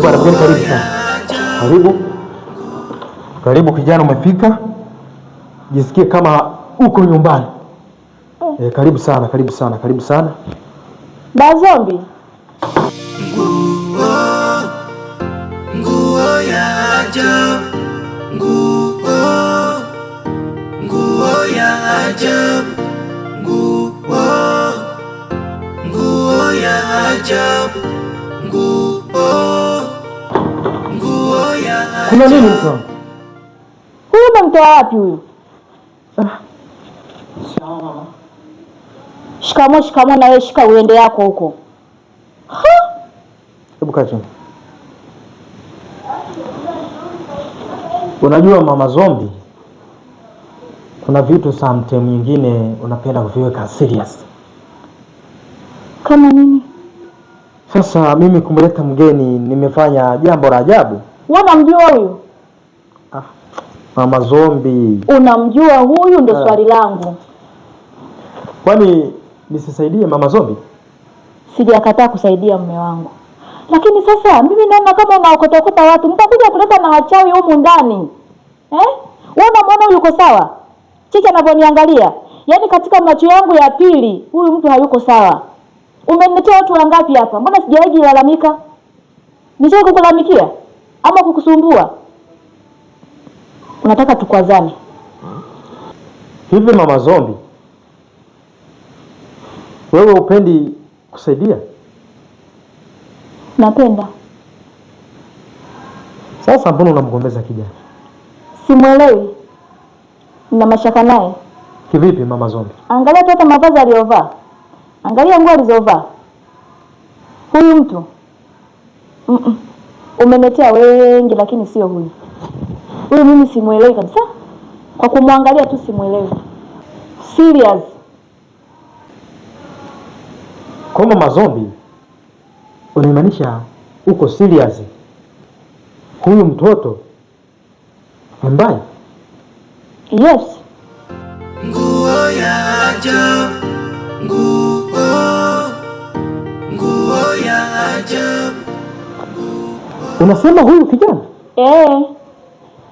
Bwana mgeni, karibu sana. Karibu. Karibu kijana, umefika. Jisikie kama uko nyumbani. Karibu sana, karibu sana, karibu sana. Bazombi. Nguo ya ajabu. Nguo ya ajabu. Nguo ya ajabu. Nguo ya ajabu. Kuna nini mko? Huyu umemtoa wapi huyu? Shikamoo, shikamoo na wewe shika uende yako huko. Hebu kaa chini. Unajua Mama Zombi, kuna vitu sometimes nyingine unapenda kuviweka serious. Kama nini? Sasa mimi kumleta mgeni nimefanya jambo la ajabu. Wewe unamjua huyu? Mama Zombi. Unamjua huyu ndo swali langu. Kwani nisisaidie Mama Zombi? Sijakataa kusaidia mume wangu. Lakini sasa mimi naona kama unaokota watu, mtakuja kuleta na wachawi humu ndani. Wewe unamwona yuko sawa? Chicha anavyoniangalia. Yaani katika macho yangu ya pili, huyu mtu hayuko sawa. Umeniletea watu wangapi hapa? Mbona sijawahi kulalamika? Nishaje kukulalamikia ama kukusumbua? Unataka tukwazane? Hivi Mama Zombi, wewe upendi kusaidia? Napenda. Sasa mbona unamgombeza kijana? Simuelewi. Nina mashaka naye. Kivipi Mama Zombi? Angalia tu hata mavazi aliyovaa. Angalia nguo alizovaa. Huyu mtu. Umeniletea wengi lakini sio huyu. Huyu mimi simuelewi kabisa. Kwa kumwangalia tu simuelewi. Serious. Kwa Mama Zombi, unamaanisha uko serious? Huyu mtoto ni mbaya? Yes. Nguo ya ajabu. Nguo ya ajabu. Unasema huyu kijana?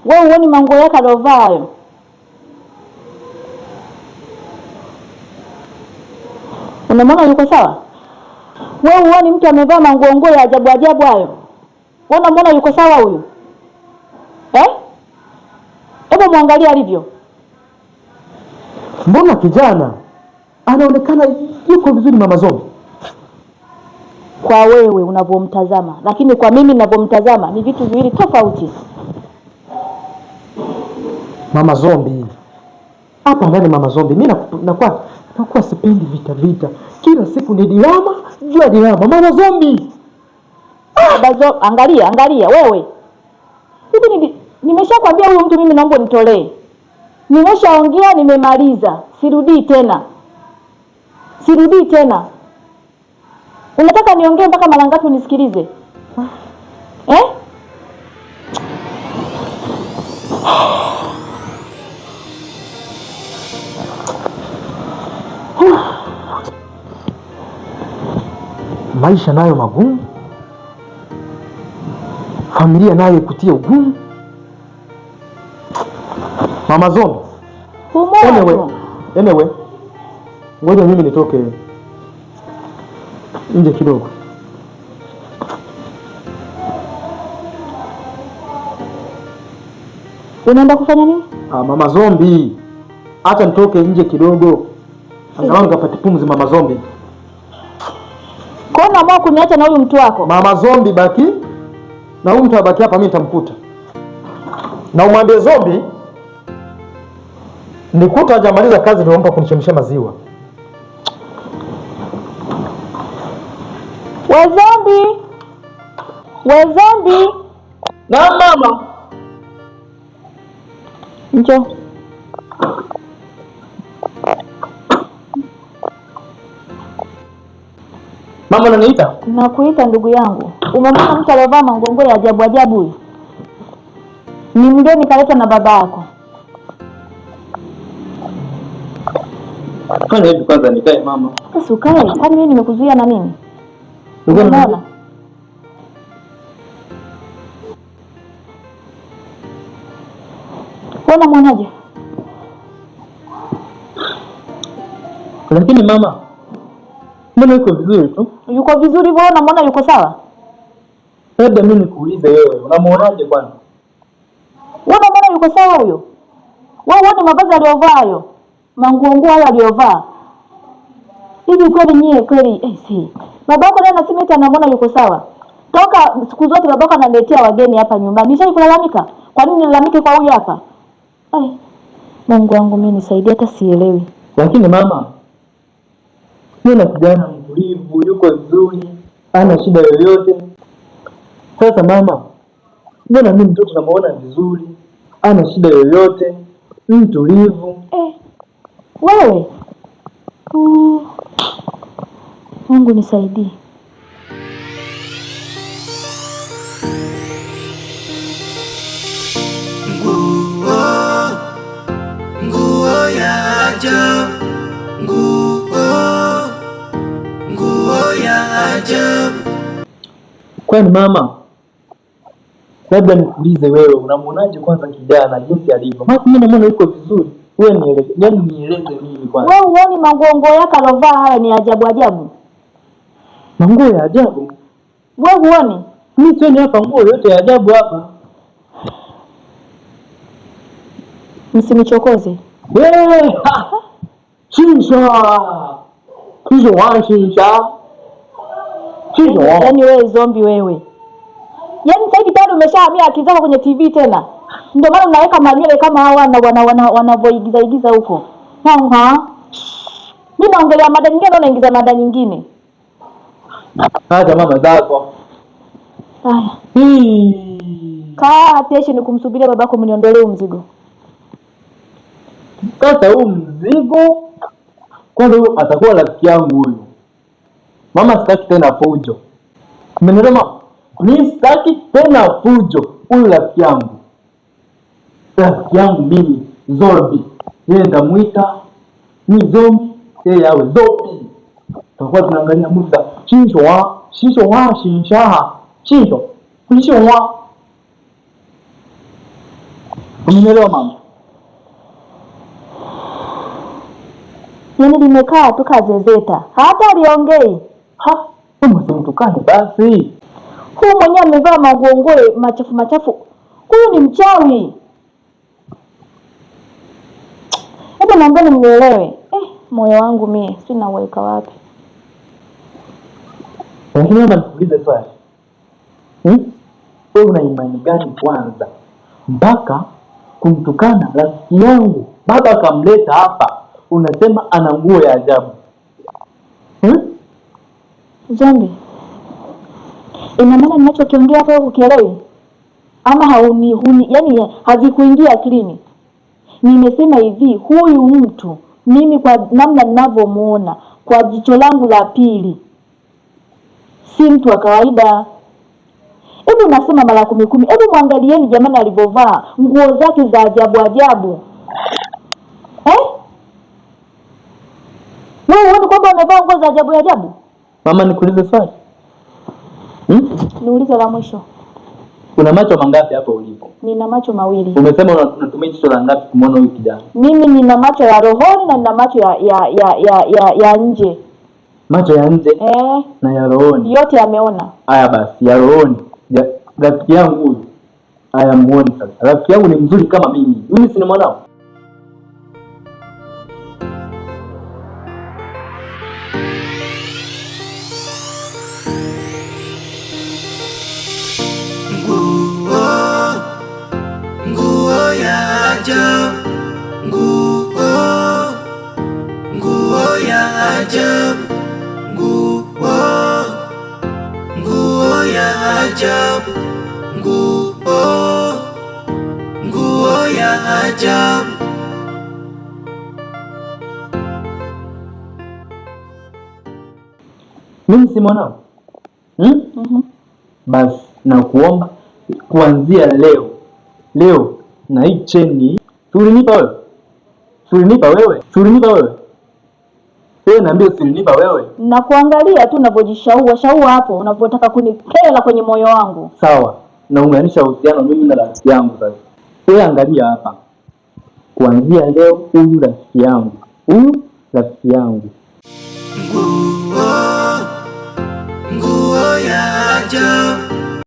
Wewe uone manguo yake alovaa hayo. Unamwona yuko sawa? Wewe uone mtu amevaa manguo ya ajabu ajabu hayo. Wewe unamwona yuko sawa huyu? Hebu muangalie alivyo. Mbona kijana anaonekana yuko vizuri Mama Zombi? Kwa wewe unavyomtazama, lakini kwa mimi ninavyomtazama ni vitu viwili tofauti. Mama Zombi, hapa ndani Mama Zombi, mimi nakuwa sipendi vita. Kila siku ni dilama, jua dilama Mama Zombi. Angalia wewe. Hivi nimeshakwambia huyu mtu mimi naomba nitolee. Nimeshaongea, nimemaliza. Sirudii tena. Unataka niongee mpaka mara ngapi unisikilize? Maisha nayo magumu. Familia nayo kutia ugumu. Mama Zombi. Anyway. Ngoja mimi nitoke nje kidogo. Unaenda kufanya nini? Mama Zombi, acha nitoke nje kidogo. Angalau nikapate pumzi Mama Zombi. Kwa nini unaamua kuniacha na huyu mtu wako? Mama Zombi, baki. Na huyu mtu abaki hapa, mimi nitamkuta. Na umwambie Zombi nikuta hajamaliza kazi ndio mpa kunichemshia maziwa. We Zombi. Na mama. Njoo. Mama unaniita? Nakuita ndugu yangu. Umemwona mtu aliyevaa mangongo ya ajabu ajabu huyu? Ni mgeni kaletwa na baba yako. Fanya hivi kwanza nikae mama. Sasa ukae, kwani mimi nimekuzuia na nini? Unaona? Wewe unamwonaje? Lakini mama, mbona yuko vizuri tu? Yuko vizuri wewe unamwona yuko sawa? Labda mimi nikuulize wewe, unamwonaje bwana? Wewe unamwona yuko sawa huyo? Wewe uone mavazi aliyovaa hayo. Manguo hayo aliyovaa. Hivi kweli nyie kweli si. Babako leo anasema eti anamwona yuko sawa. Toka siku zote babako ananiletea wageni hapa nyumbani. Nishai kulalamika? Kwa nini nilalamike kwa huyu hapa? Mungu wangu mimi nisaidie hata sielewi. Lakini mama, yule kijana mtulivu, yuko vizuri, hana shida yoyote. Sasa mama, mbona mimi mtoto namuona vizuri, hana shida yoyote, mtulivu. Wewe. Mungu nisaidie. Nguo ya ajabu. Nguo ya ajabu. Kwani mama, labda nikuulize wewe, unamwonaje kwanza kijana jinsi alivyo? Maana mimi namuona yuko vizuri. Wewe nieleze mimi kwanza. Wewe uone manguo yake alovaa haya ni ajabu ajabu. Manguo ya ajabu? Wewe uone? Mimi sioni hapa nguo yote ya ajabu hapa. Msinichokoze. Yaani wewe zombi wewe. Yaani sasa hivi tayari umeshahamia akizama kwenye TV tena. Ndio maana unaweka manywele kama hawa na wanavoigiza huko. Mimi naongelea mada nyingine na unaingiza mada nyingine. Hata mama zako. Haya. Kaa attention kumsubiria babako mniondolee mzigo. Sasa huu mzigo kwanza atakuwa rafiki yangu huyu. Mama sitaki tena fujo. Umeelewa? Mimi sitaki tena fujo. Huyu rafiki yangu. Rafiki yangu mimi Zombi. Yeye ndamuita ni Zombi, yeye awe Zombi. Tutakuwa tunaangalia muda. Shinshwa. Umeelewa mama? Yaani limekaa tu kazezeta. Hata aliongei. Mtukane basi. Huyu mwenyewe amevaa manguo machafu. Huyu ni mchawi. Hebu naomba nimuelewe. Moyo wangu mie sina uweka wapi. Lakini hapa nikuulize swali. Wewe una imani gani kwanza mpaka kumtukana rafiki yangu baba akamleta hapa unasema ana nguo ya ajabu? Zombi. Ina maana ninachokiongea hapo ukielewi? Ama yani havikuingia akilini. Nimesema hivi, huyu mtu mimi kwa namna ninavyomuona kwa jicho langu la pili si mtu wa kawaida. Hebu nasema mara 10. Hebu muangalieni jamani alivyovaa, nguo zake za ajabu. Wewe uone kwamba amevaa nguo za ajabu? Mama nikuulize swali. Niulize la mwisho. Una macho mangapi hapo ulipo? Nina macho mawili. Umesema unatumia jicho la ngapi kumuona huyu kijana? Mimi nina macho ya rohoni na nina macho ya nje. Macho ya nje? Na ya rohoni. Yote yameona. Haya basi, ya rohoni. Rafiki yangu huyu. Haya muone sasa. Rafiki yangu ni mzuri kama mimi. Mimi si ni mwanao. Nguo ya ajabu. Nguo ya ajabu. Nguo ya ajabu. Nguo ya ajabu. Mimi si mwanao. Basi nakuomba kuanzia leo na hii cheni ulinipa wewe. Wewe naambia ulinipa wewe. Na kuangalia tu unavyojishaua hapo, unavyotaka kunikela kwenye moyo wangu. Sawa. Naunganisha uhusiano mimi na rafiki yangu sasa. Wewe angalia hapa. kuanzia leo huyu rafiki yangu. Nguo ya ajabu.